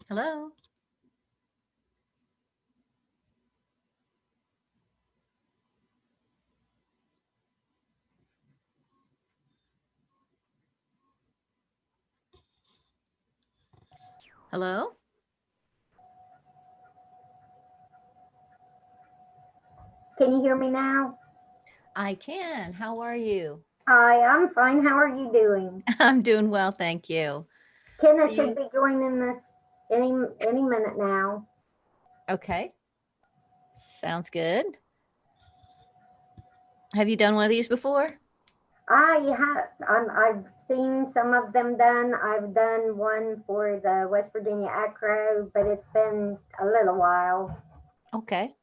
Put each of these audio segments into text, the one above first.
Hello. Hello. Can you hear me now? I can. How are you? Hi, I'm fine. How are you doing? I'm doing well, thank you. Kenna should be joining this any minute now. Okay. Sounds good. Have you done one of these before? I've seen some of them done. I've done one for the West Virginia Acro, but it's been a little while. Okay.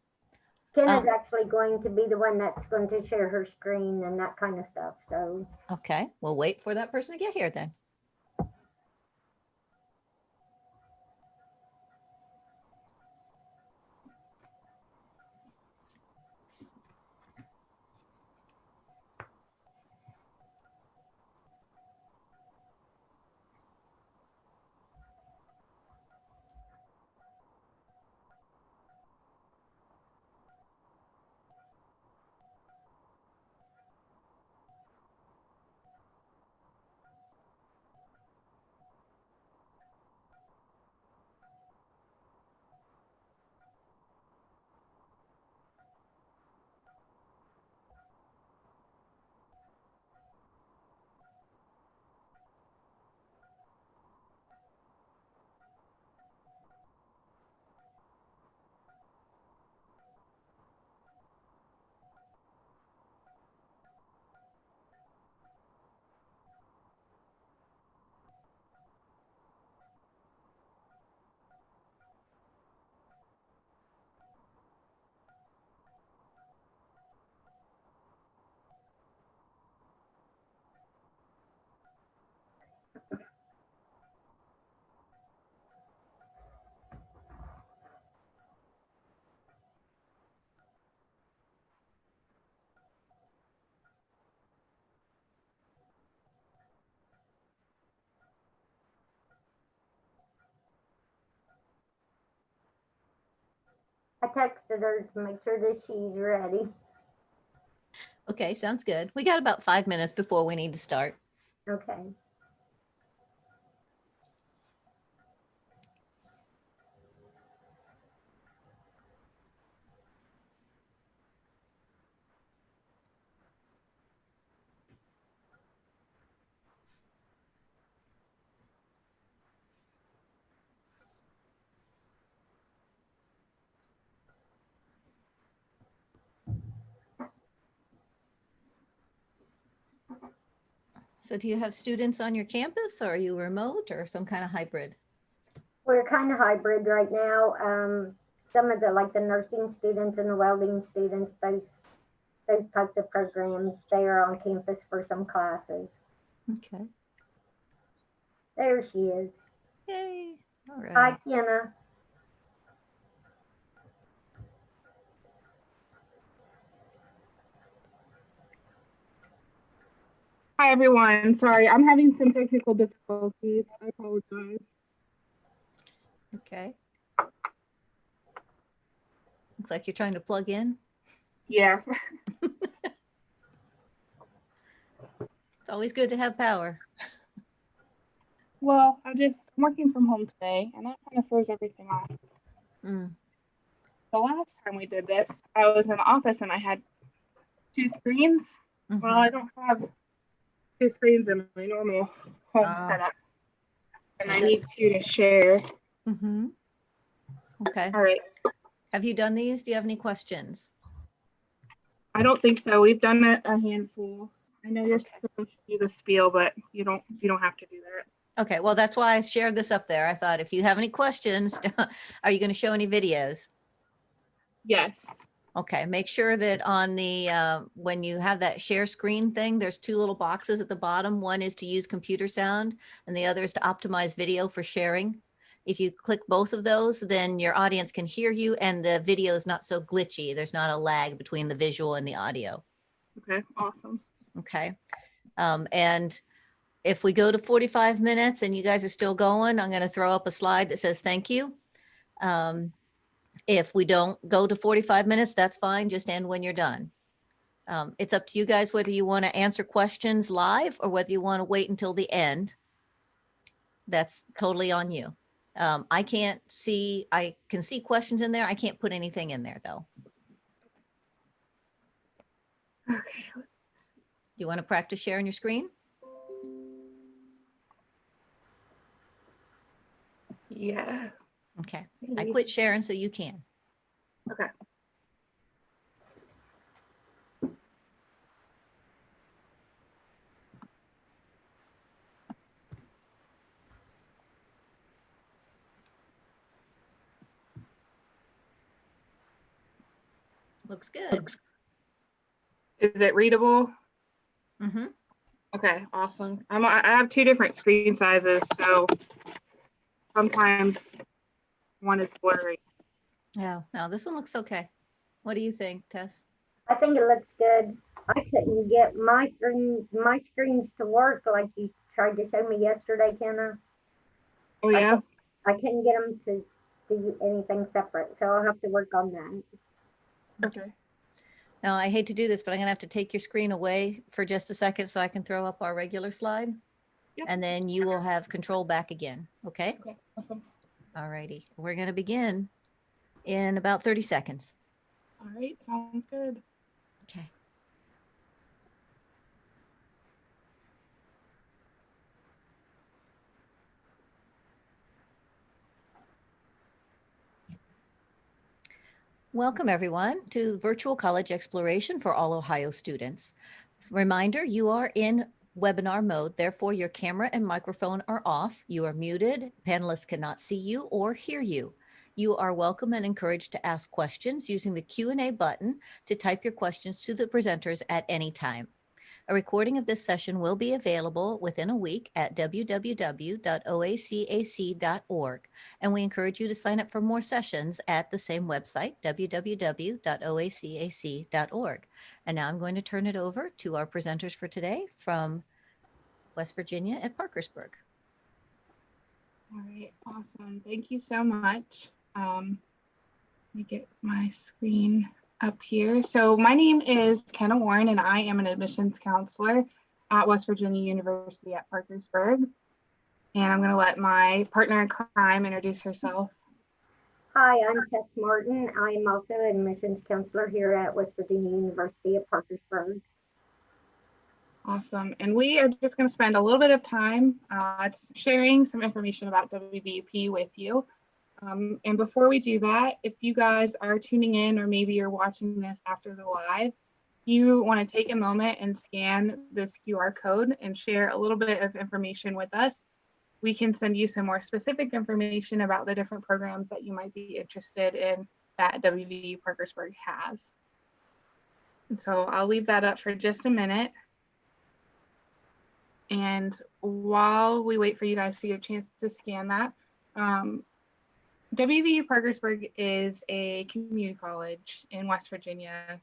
Kenna's actually going to be the one that's going to share her screen and that kind of stuff. So okay, we'll wait for that person to get here then. I texted her to make sure that she's ready. Okay, sounds good. We got about 5 minutes before we need to start. Okay. So do you have students on your campus, or are you remote, or some kind of hybrid? We're kind of hybrid right now. Some of the nursing students and the welding students, those types of programs, they are on campus for some classes. Okay. There she is. Yay. All right. Hi, Kenna. Hi, everyone. Sorry, I'm having some technical difficulties. I apologize. Okay. Looks like you're trying to plug in. Yeah. It's always good to have power. Well, I'm working from home today, and that kind of throws everything off. The last time we did this, I was in the office and I had 2 screens. Well, I don't have 2 screens in my normal home setup, and I need 2 to share. Okay. All right. Have you done these? Do you have any questions? I don't think so. We've done a handful. I know you're supposed to do the spiel, but you don't have to do that. Okay, well, that's why I shared this up there. I thought, if you have any questions, are you going to show any videos? Yes. Okay, make sure that on the, when you have that share screen thing, there's two little boxes at the bottom. One is to use computer sound and the other is to optimize video for sharing. If you click both of those, then your audience can hear you and the video is not so glitchy. There's not a lag between the visual and the audio. Okay, awesome. Okay. And if we go to 45 minutes and you guys are still going, I'm going to throw up a slide that says thank you. If we don't go to 45 minutes, that's fine. Just end when you're done. It's up to you guys whether you want to answer questions live or whether you want to wait until the end. That's totally on you. I can see questions in there. I can't put anything in there though. Okay. You want to practice sharing your screen? Yeah. Okay. I quit sharing so you can. Okay. Looks good. Is it readable? Mm-hmm. Okay, awesome. I have two different screen sizes, so sometimes one is blurry. Yeah, no, this one looks okay. What do you think, Tess? I think it looks good. I couldn't get my screens to work like you tried to show me yesterday, Kenna. Oh yeah? I couldn't get them to do anything separate, so I'll have to work on that. Okay. Now, I hate to do this, but I'm gonna have to take your screen away for just a second so I can throw up our regular slide. Yep. And then you will have control back again, okay? Okay, awesome. All righty, we're gonna begin in about 30 seconds. All right, sounds good. Okay. Welcome everyone to Virtual College Exploration for all Ohio students. Reminder, you are in webinar mode, therefore your camera and microphone are off. You are muted, panelists cannot see you or hear you. You are welcome and encouraged to ask questions using the Q&A button to type your questions to the presenters at any time. A recording of this session will be available within a week at www.oacac.org. And we encourage you to sign up for more sessions at the same website, www.oacac.org. And now I'm going to turn it over to our presenters for today from West Virginia at Parkersburg. All right, awesome. Thank you so much. Let me get my screen up here. So my name is Kenna Warren and I am an admissions counselor at West Virginia University at Parkersburg. And I'm gonna let my partner in crime introduce herself. Hi, I'm Tess Martin. I am also an admissions counselor here at West Virginia University at Parkersburg. Awesome. And we are just going to spend a little bit of time sharing some information about WVUP with you. And before we do that, if you guys are tuning in or maybe you're watching this after the live, you want to take a moment and scan this QR code and share a little bit of information with us. We can send you some more specific information about the different programs that you might be interested in that WVU Parkersburg has. And so I'll leave that up for just a minute. And while we wait for you guys to get a chance to scan that, WVU Parkersburg is a community college in West Virginia.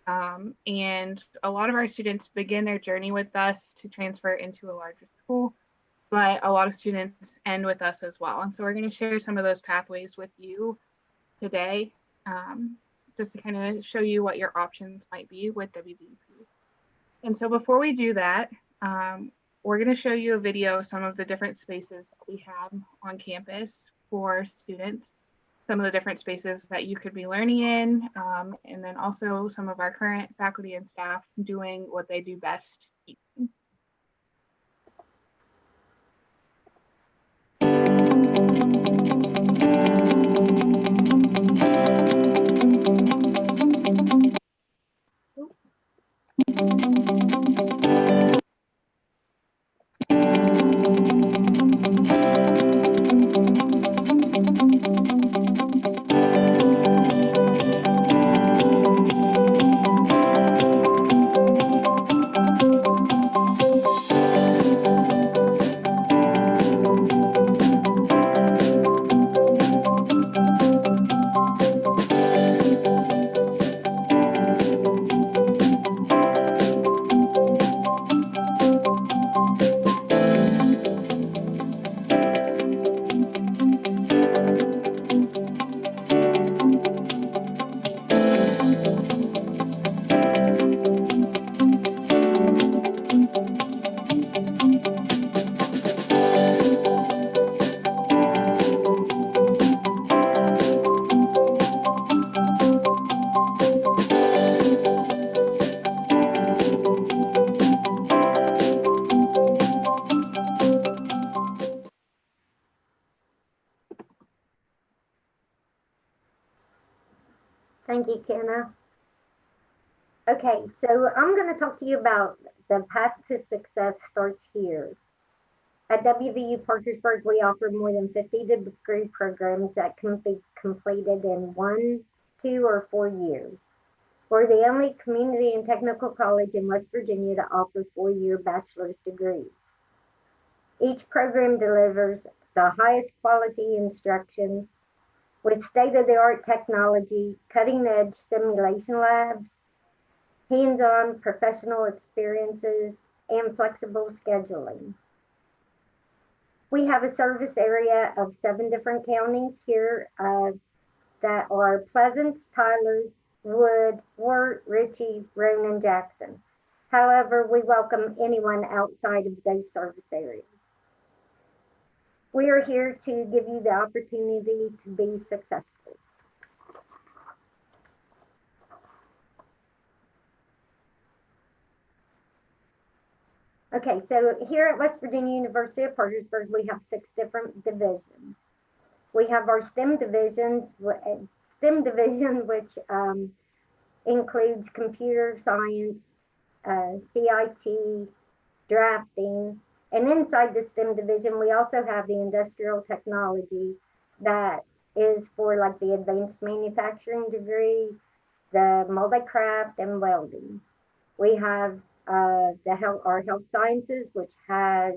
And a lot of our students begin their journey with us to transfer into a larger school, but a lot of students end with us as well. And so we're going to share some of those pathways with you today, just to kind of show you what your options might be with WVUP. And so before we do that, we're going to show you a video of some of the different spaces that we have on campus for students, some of the different spaces that you could be learning in, and then also some of our current faculty and staff doing what they do best, teaching. Thank you, Kenna. Okay, so I'm going to talk to you about the path to success starts here. At WVU Parkersburg, we offer more than 50 degree programs that can be completed in 1, 2, or 4 years. We're the only community and technical college in West Virginia to offer 4-year bachelor's degrees. Each program delivers the highest quality instruction with state-of-the-art technology, cutting-edge simulation labs, hands-on professional experiences, and flexible scheduling. We have a service area of 7 different counties here that are Pleasance, Tyler, Wood, Wirt, Ritchie, Roane, and Jackson. However, we welcome anyone outside of those service areas. We are here to give you the opportunity to be successful. Okay, so here at West Virginia University of Parkersburg, we have 6 different divisions. We have our STEM division, which includes computer science, CIT, drafting, and inside the STEM division, we also have the industrial technology that is for like the advanced manufacturing degree, the multi-craft, and welding. We have our health sciences, which has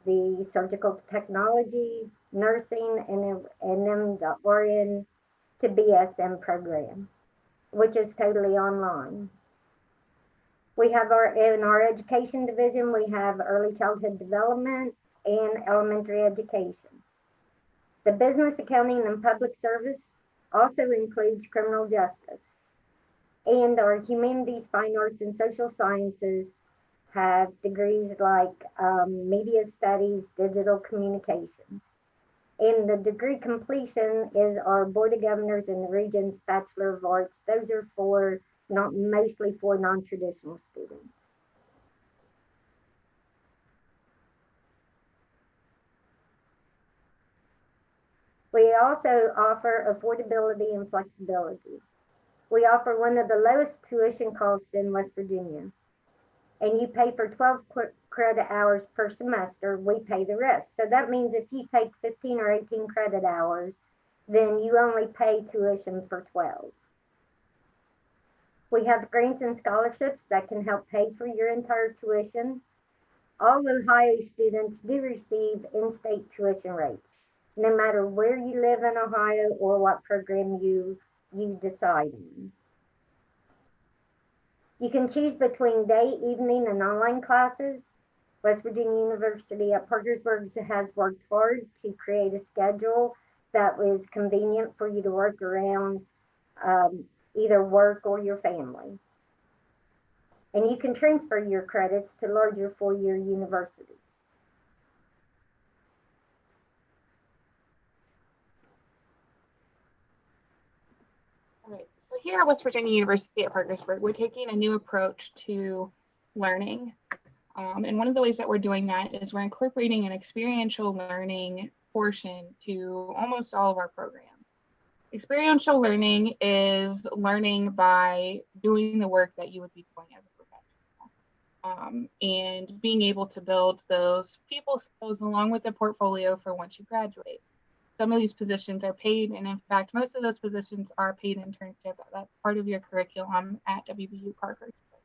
the surgical technology, nursing, and then the RN to BSM program, which is totally online. We have in our education division, we have early childhood development and elementary education. The business, accounting, and public service also includes criminal justice. And our humanities, fine arts, and social sciences have degrees like media studies, digital communications. And the degree completion is our Board of Governors and the Regents Bachelor of Arts. Those are mostly for non-traditional students. We also offer affordability and flexibility. We offer one of the lowest tuition costs in West Virginia. And you pay for 12 credit hours per semester, we pay the rest. So that means if you take 15 or 18 credit hours, then you only pay tuition for 12. We have grants and scholarships that can help pay for your entire tuition. All Ohio students do receive in-state tuition rates, no matter where you live in Ohio or what program you decide on. You can choose between day, evening, and online classes. West Virginia University at Parkersburg has worked hard to create a schedule that was convenient for you to work around either work or your family. And you can transfer your credits to larger 4-year universities. Okay, so here at West Virginia University at Parkersburg, we're taking a new approach to learning. And one of the ways that we're doing that is we're incorporating an experiential learning portion to almost all of our programs. Experiential learning is learning by doing the work that you would be doing as a professional, and being able to build those people skills along with the portfolio for once you graduate. Some of these positions are paid, and in fact, most of those positions are paid internship. That's part of your curriculum at WVU Parkersburg.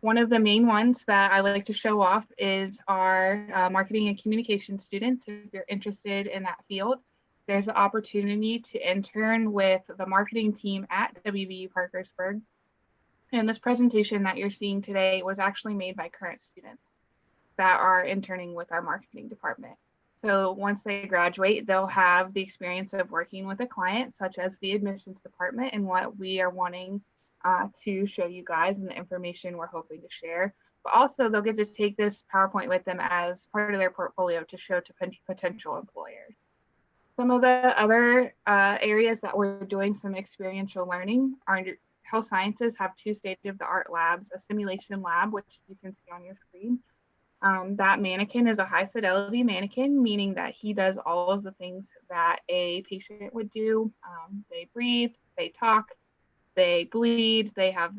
One of the main ones that I like to show off is our marketing and communication students. If you're interested in that field, there's an opportunity to intern with the marketing team at WVU Parkersburg. And this presentation that you're seeing today was actually made by current students that are interning with our marketing department. So once they graduate, they'll have the experience of working with a client, such as the admissions department, and what we are wanting to show you guys and the information we're hoping to share. But also they'll get to take this PowerPoint with them as part of their portfolio to show to potential employers. Some of the other areas that we're doing some experiential learning are health sciences have 2 state-of-the-art labs, a simulation lab, which you can see on your screen. That mannequin is a high fidelity mannequin, meaning that he does all of the things that a patient would do. They breathe, they talk, They bleed, they have,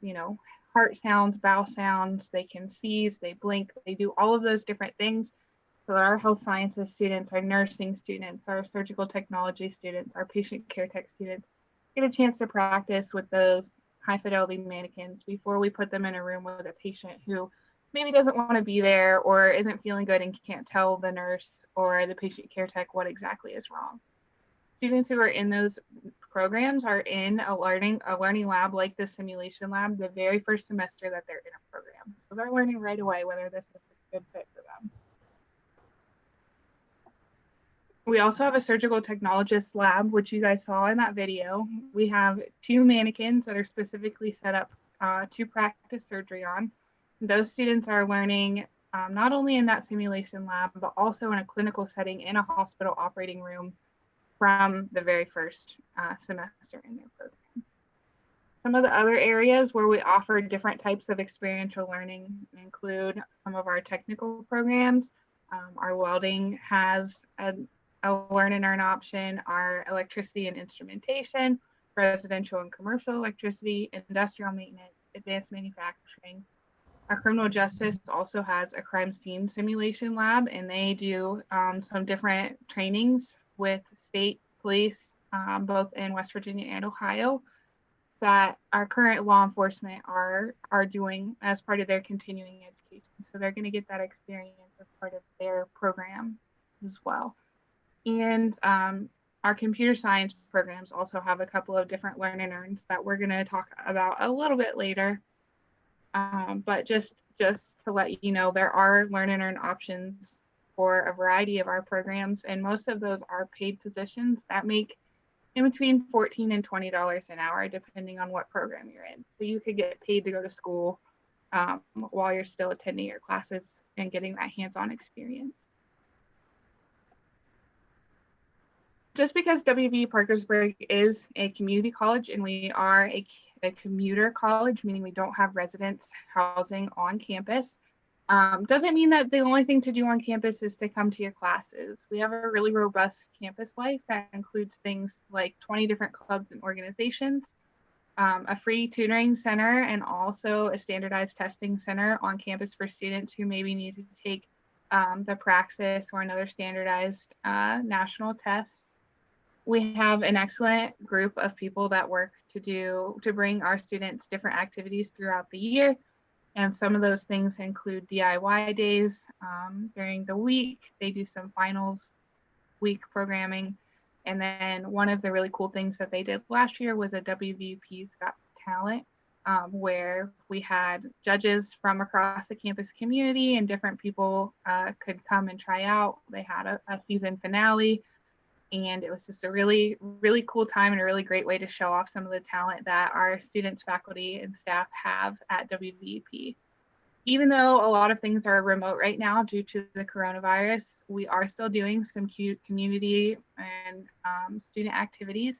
you know, heart sounds, bowel sounds, they can seize, they blink, they do all of those different things. So our health sciences students, our nursing students, our surgical technology students, our patient care tech students get a chance to practice with those high fidelity mannequins before we put them in a room with a patient who maybe doesn't want to be there or isn't feeling good and can't tell the nurse or the patient care tech what exactly is wrong. Students who are in those programs are in a learning lab like the simulation lab the very first semester that they're in a program. So they're learning right away whether this is a good fit for them. We also have a surgical technologist lab, which you guys saw in that video. We have 2 mannequins that are specifically set up to practice surgery on. Those students are learning not only in that simulation lab, but also in a clinical setting in a hospital operating room from the very first semester in their program. Some of the other areas where we offer different types of experiential learning include some of our technical programs. Our welding has a learn and earn option, our electricity and instrumentation, residential and commercial electricity, industrial maintenance, advanced manufacturing. Our criminal justice also has a crime scene simulation lab, and they do some different trainings with state police, both in West Virginia and Ohio, that our current law enforcement are doing as part of their continuing education. So they're going to get that experience as part of their program as well. And our computer science programs also have a couple of different learn and earns that we're going to talk about a little bit later. But just to let you know, there are learn and earn options for a variety of our programs, and most of those are paid positions that make in between $14 and $20 an hour, depending on what program you're in. So you could get paid to go to school while you're still attending your classes and getting that hands-on experience. Just because WVU Parkersburg is a community college and we are a commuter college, meaning we don't have residence housing on campus, doesn't mean that the only thing to do on campus is to come to your classes. We have a really robust campus life that includes things like 20 different clubs and organizations, a free tutoring center, and also a standardized testing center on campus for students who maybe need to take the Praxis or another standardized national test. We have an excellent group of people that work to bring our students different activities throughout the year. And some of those things include DIY days during the week. They do some finals week programming. And then one of the really cool things that they did last year was a WVUP's Got Talent, where we had judges from across the campus community and different people could come and try out. They had a season finale. And it was just a really, really cool time and a really great way to show off some of the talent that our students, faculty, and staff have at WVUP. Even though a lot of things are remote right now due to the coronavirus, we are still doing some cute community and student activities.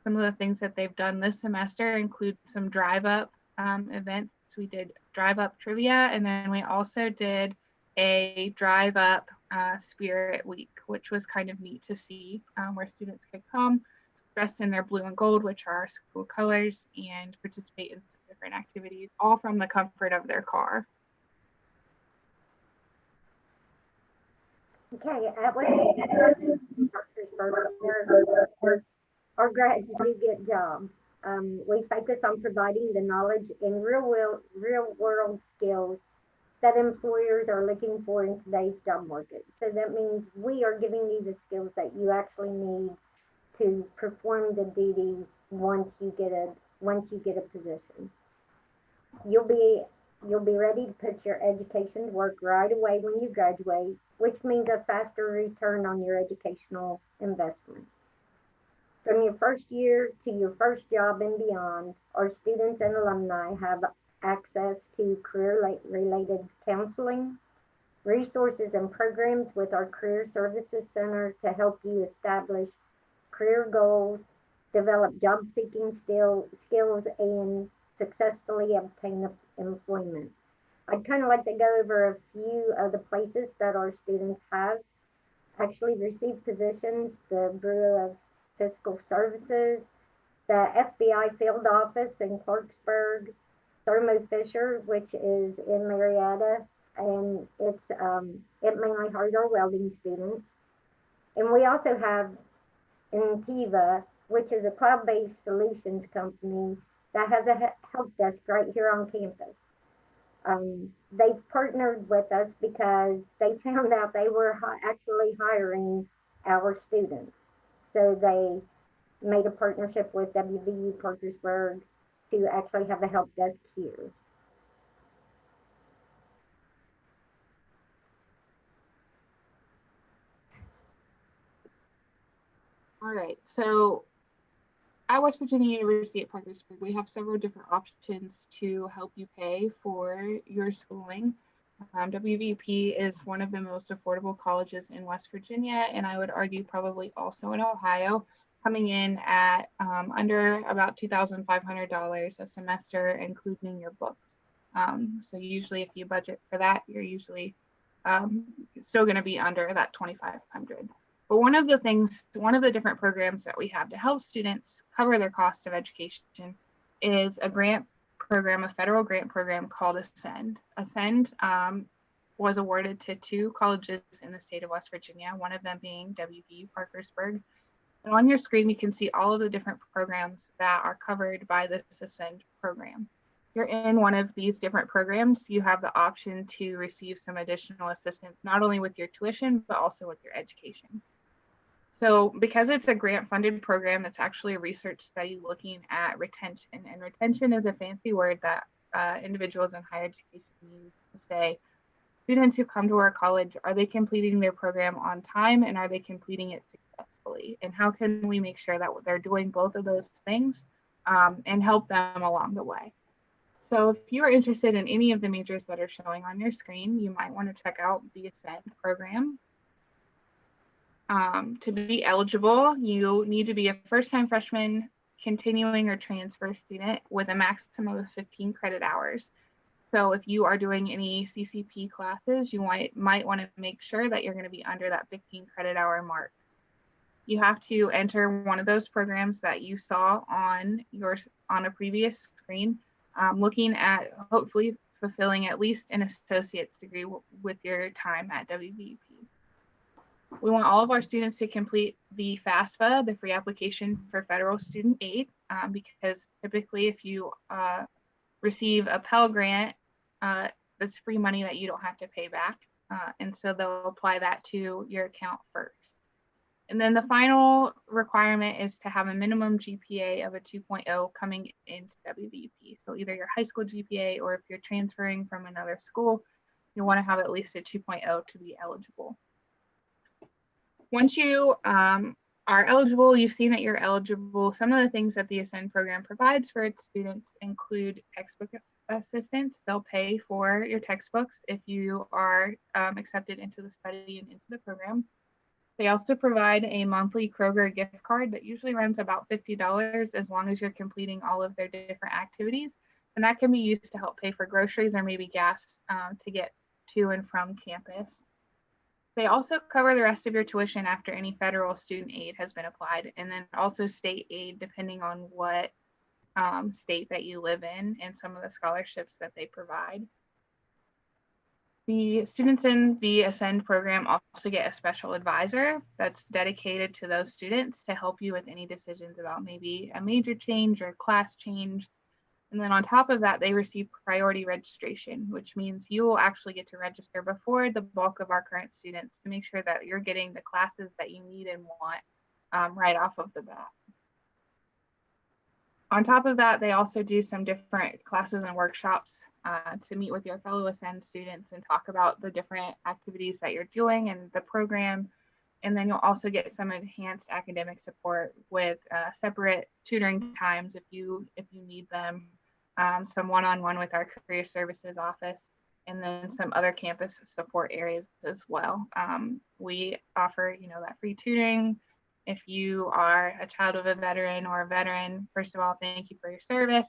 Some of the things that they've done this semester include some drive-up events. We did drive-up trivia, and then we also did a drive-up spirit week, which was kind of neat to see, where students could come dressed in their blue and gold, which are our school colors, and participate in different activities, all from the comfort of their car. Okay, at West our grads do get jobs. We focus on providing the knowledge and real world skills that employers are looking for in today's job market. So that means we are giving you the skills that you actually need to perform the duties once you get a position. You'll be ready to put your education to work right away when you graduate, which means a faster return on your educational investment. From your first year to your first job and beyond, our students and alumni have access to career-related counseling, resources, and programs with our Career Services Center to help you establish career goals, develop job-seeking skills, and successfully obtain employment. I'd kind of like to go over a few of the places that our students have actually received positions: the Bureau of Fiscal Services, the FBI field office in Clarksburg, Thermo Fisher, which is in Marietta, and it mainly hires our welding students. And we also have Intiva, which is a cloud-based solutions company that has a help desk right here on campus. They partnered with us because they found out they were actually hiring our students. So they made a partnership with WVU Parkersburg to actually have a help desk here. All right, so at West Virginia University at Parkersburg, we have several different options to help you pay for your schooling. WVP is one of the most affordable colleges in West Virginia, and I would argue probably also in Ohio, coming in at under about $2,500 a semester, including your books. So usually if you budget for that, you're usually still going to be under that $2,500. But one of the different programs that we have to help students cover their cost of education is a grant program, a federal grant program called Ascend. Ascend was awarded to 2 colleges in the state of West Virginia, one of them being WVU Parkersburg. And on your screen, you can see all of the different programs that are covered by this Ascend program. If you're in one of these different programs, you have the option to receive some additional assistance, not only with your tuition, but also with your education. So because it's a grant-funded program, it's actually a research study looking at retention. And retention is a fancy word that individuals in higher education use to say, students who come to our college, are they completing their program on time and are they completing it successfully? And how can we make sure that they're doing both of those things and help them along the way? So if you're interested in any of the majors that are showing on your screen, you might want to check out the Ascend program. To be eligible, you need to be a first-time freshman, continuing or transfer student with a maximum of 15 credit hours. So if you are doing any CCP classes, you might want to make sure that you're going to be under that 15 credit hour mark. You have to enter one of those programs that you saw on a previous screen, looking at hopefully fulfilling at least an associate's degree with your time at WVUP. We want all of our students to complete the FAFSA, the free application for federal student aid, because typically if you receive a Pell Grant, that's free money that you don't have to pay back. And so they'll apply that to your account first. And then the final requirement is to have a minimum GPA of a 2.0 coming into WVUP. So either your high school GPA or if you're transferring from another school, you want to have at least a 2.0 to be eligible. Once you are eligible, you've seen that you're eligible. Some of the things that the Ascend program provides for its students include textbook assistance. They'll pay for your textbooks if you are accepted into the study and into the program. They also provide a monthly Kroger gift card that usually runs about $50 as long as you're completing all of their different activities. And that can be used to help pay for groceries or maybe gas to get to and from campus. They also cover the rest of your tuition after any federal student aid has been applied, and then also state aid depending on what state that you live in and some of the scholarships that they provide. The students in the Ascend program also get a special advisor that's dedicated to those students to help you with any decisions about maybe a major change or class change. And then on top of that, they receive priority registration, which means you will actually get to register before the bulk of our current students to make sure that you're getting the classes that you need and want right off of the bat. On top of that, they also do some different classes and workshops to meet with your fellow Ascend students and talk about the different activities that you're doing and the program. And then you'll also get some enhanced academic support with separate tutoring times if you need them, some one-on-one with our career services office, and then some other campus support areas as well. We offer, that free tutoring. If you are a child of a veteran or a veteran, first of all, thank you for your service,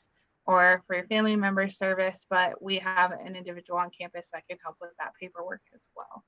or for your family member's service, but we have an individual on campus that can help with that paperwork as well.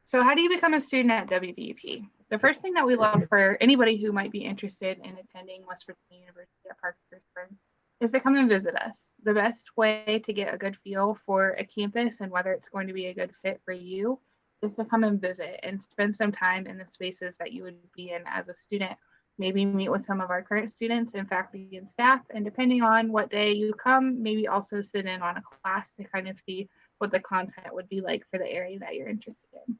So how do you become a student at WVUP? The first thing that we love for anybody who might be interested in attending West Virginia University at Parkersburg is to come and visit us. The best way to get a good feel for a campus and whether it's going to be a good fit for you is to come and visit and spend some time in the spaces that you would be in as a student. Maybe meet with some of our current students and faculty and staff, and depending on what day you come, maybe also sit in on a class to kind of see what the content would be like for the area that you're interested in.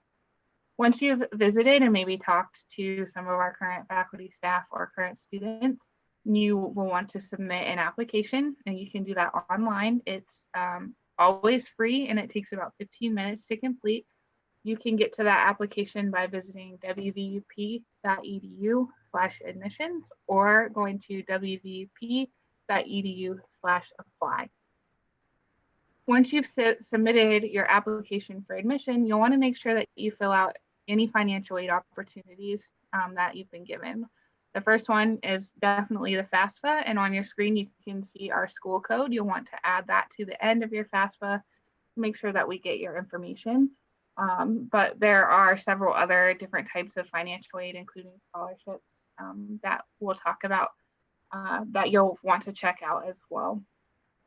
Once you've visited and maybe talked to some of our current faculty, staff, or current students, you will want to submit an application, and you can do that online. It's always free, and it takes about 15 minutes to complete. You can get to that application by visiting wvup.edu/admissions or going to wvup.edu/apply. Once you've submitted your application for admission, you'll want to make sure that you fill out any financial aid opportunities that you've been given. The first one is definitely the FAFSA, and on your screen you can see our school code. You'll want to add that to the end of your FAFSA to make sure that we get your information. But there are several other different types of financial aid, including scholarships, that we'll talk about that you'll want to check out as well.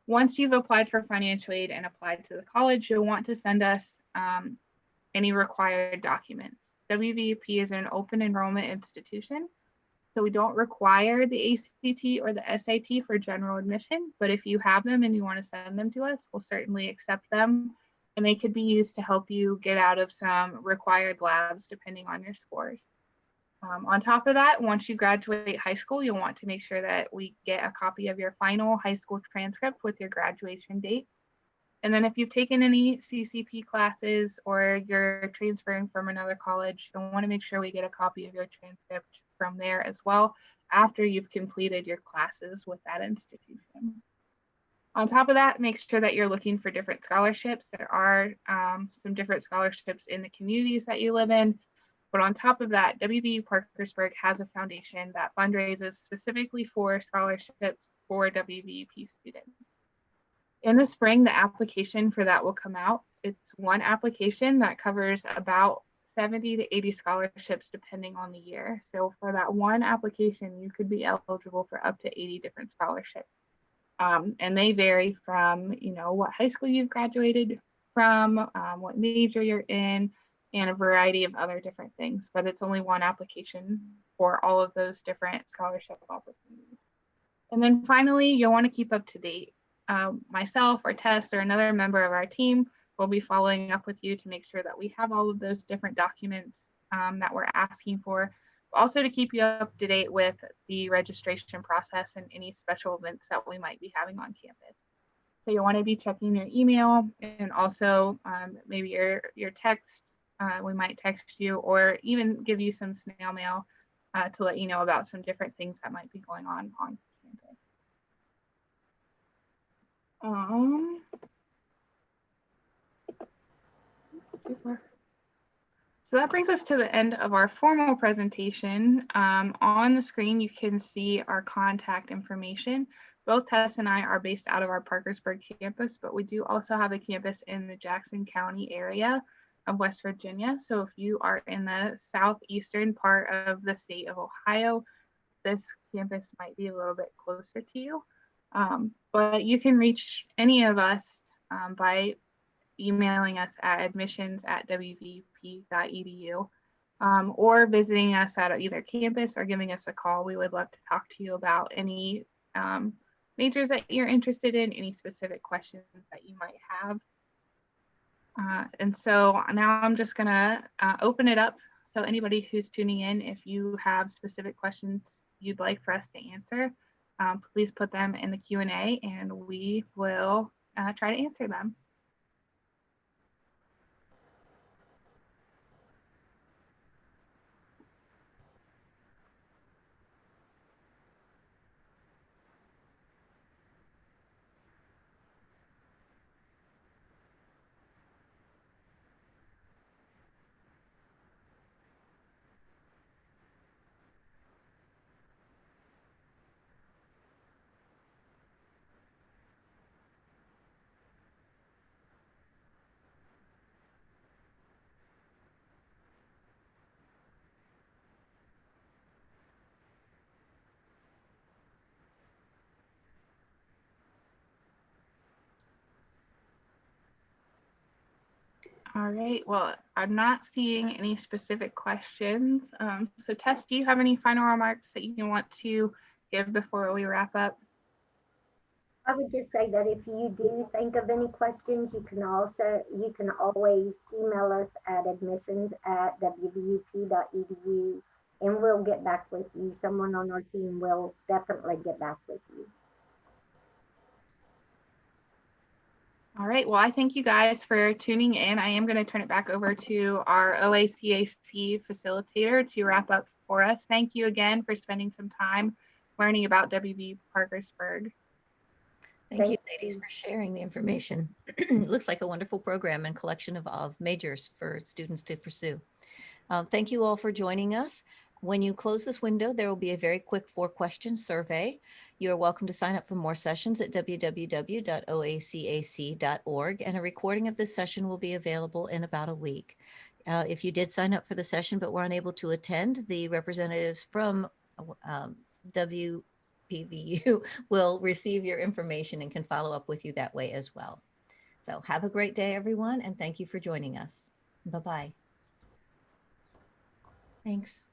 Once you've applied for financial aid and applied to the college, you'll want to send us any required documents. WVUP is an open enrollment institution, so we don't require the ACT or the SAT for general admission, but if you have them and you want to send them to us, we'll certainly accept them, and they could be used to help you get out of some required labs depending on your scores. On top of that, once you graduate high school, you'll want to make sure that we get a copy of your final high school transcript with your graduation date. And then if you've taken any CCP classes or you're transferring from another college, you'll want to make sure we get a copy of your transcript from there as well after you've completed your classes with that institution. On top of that, make sure that you're looking for different scholarships. There are some different scholarships in the communities that you live in. But on top of that, WVU Parkersburg has a foundation that fundraises specifically for scholarships for WVUP students. In the spring, the application for that will come out. It's one application that covers about 70 to 80 scholarships depending on the year. So for that one application, you could be eligible for up to 80 different scholarships. And they vary from, what high school you've graduated from, what major you're in, and a variety of other different things, but it's only one application for all of those different scholarship opportunities. And then finally, you'll want to keep up to date. Myself or Tess or another member of our team will be following up with you to make sure that we have all of those different documents that we're asking for. Also to keep you up to date with the registration process and any special events that we might be having on campus. So you'll want to be checking your email and also maybe your text. We might text you or even give you some snail mail to let you know about some different things that might be going on campus. So that brings us to the end of our formal presentation. On the screen, you can see our contact information. Both Tess and I are based out of our Parkersburg campus, but we do also have a campus in the Jackson County area of West Virginia. So if you are in the southeastern part of the state of Ohio, this campus might be a little bit closer to you. But you can reach any of us by emailing us at admissions@wvup.edu or visiting us at either campus or giving us a call. We would love to talk to you about any majors that you're interested in, any specific questions that you might have. And so now I'm just gonna open it up. So anybody who's tuning in, if you have specific questions you'd like for us to answer, please put them in the Q&A and we will try to answer them. All right. Well, I'm not seeing any specific questions. So Tess, do you have any final remarks that you want to give before we wrap up? I would just say that if you do think of any questions, you can always email us at admissions@wvup.edu and we'll get back with you. Someone on our team will definitely get back with you. All right. Well, I thank you guys for tuning in. I am going to turn it back over to our OACAC facilitator to wrap up for us. Thank you again for spending some time learning about WVU Parkersburg. Thank you, ladies, for sharing the information. It looks like a wonderful program and collection of majors for students to pursue. Thank you all for joining us. When you close this window, there will be a very quick 4-question survey. You are welcome to sign up for more sessions at www.oacac.org, and a recording of this session will be available in about a week. If you did sign up for the session but were unable to attend, the representatives from WVU will receive your information and can follow up with you that way as well. So have a great day, everyone, and thank you for joining us. Bye-bye. Thanks.